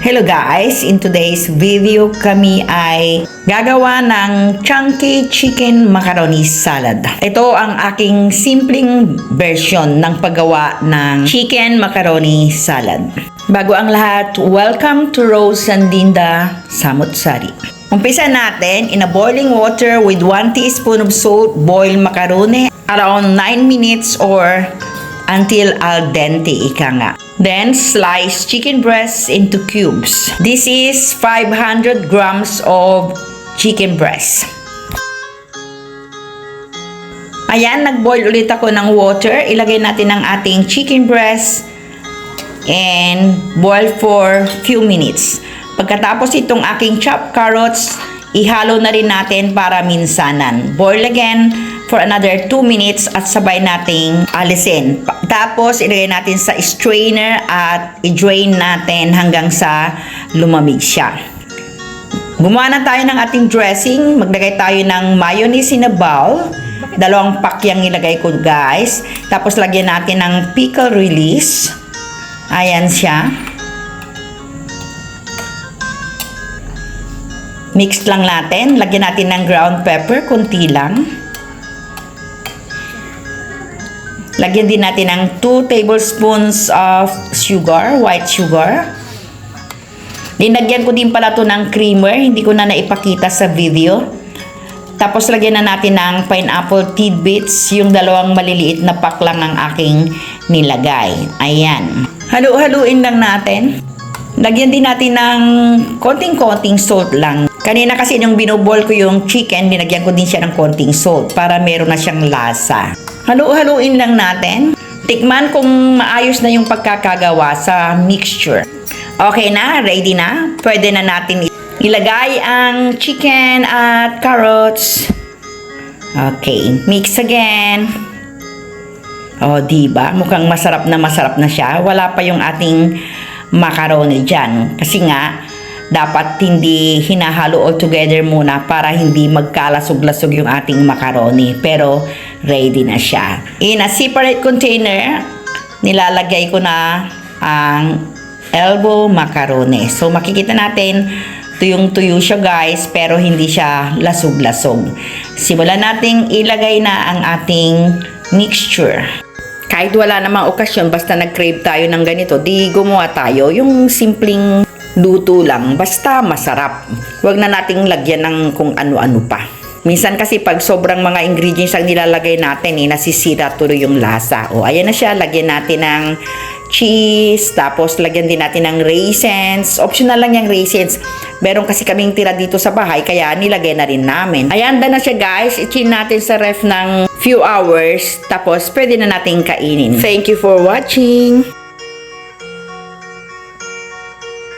Hello guys! In today's video kami ay gagawa ng chunky chicken macaroni salad. Ito ang aking simpleng version ng paggawa ng chicken macaroni salad. Bago ang lahat, welcome to Rose and Dinda Samut-Sari. Umpisa natin in a boiling water with 1 teaspoon of salt, boil macaroni around 9 minutes or until al dente ika nga. Then, slice chicken breast into cubes. This is 500 grams of chicken breast. Ayan, nag-boil ulit ako ng water. Ilagay natin ang ating chicken breast and boil for few minutes. Pagkatapos itong aking chopped carrots, ihalo na rin natin para minsanan. Boil again for another 2 minutes at sabay nating alisin. Tapos, ilagay natin sa strainer at i-drain natin hanggang sa lumamig siya. Gumawa na tayo ng ating dressing. Maglagay tayo ng mayonnaise in a bowl. 2 pack yung ilagay ko, guys. Tapos, lagyan natin ng pickle release. Ayan siya. Mix lang natin. Lagyan natin ng ground pepper, kunti lang. Lagyan din natin ng 2 tablespoons of sugar, white sugar. Dinagyan ko din pala to ng creamer, hindi ko na naipakita sa video. Tapos lagyan na natin ng pineapple tidbits, yung 2 maliliit na pack lang ang aking nilagay. Ayan. Halu-haluin lang natin. Lagyan din natin ng konting-konting salt lang. Kanina kasi nung binobol ko yung chicken, binagyan ko din siya ng konting salt para meron na siyang lasa. Halu-haluin lang natin. Tikman kung maayos na yung pagkakagawa sa mixture. Okay na? Ready na? Pwede na natin ilagay ang chicken at carrots. Okay. Mix again. O, diba? Mukhang masarap na siya. Wala pa yung ating macaroni dyan. Kasi nga, dapat hindi hinahalo all together muna para hindi magkalasog-lasog yung ating macaroni. Pero, ready na siya. In a separate container, nilalagay ko na ang elbow macaroni. So, makikita natin, tuyong-tuyo siya guys, pero hindi siya lasog-lasog. Simulan nating ilagay na ang ating mixture. Kahit wala namang okasyon, basta nag-crave tayo ng ganito, di gumawa tayo yung simpleng luto lang, basta masarap. Huwag na nating lagyan ng kung ano-ano pa. Minsan kasi pag sobrang mga ingredients ang nilalagay natin, nasisira tuloy yung lasa. O, ayan na siya, lagyan natin ng cheese, tapos lagyan din natin ng raisins. Optional lang yung raisins. Meron kasi kaming tira dito sa bahay, kaya nilagay na rin namin. Ayan, na siya guys. I-chill natin sa ref ng few hours, tapos pwede na natin kainin. Thank you for watching!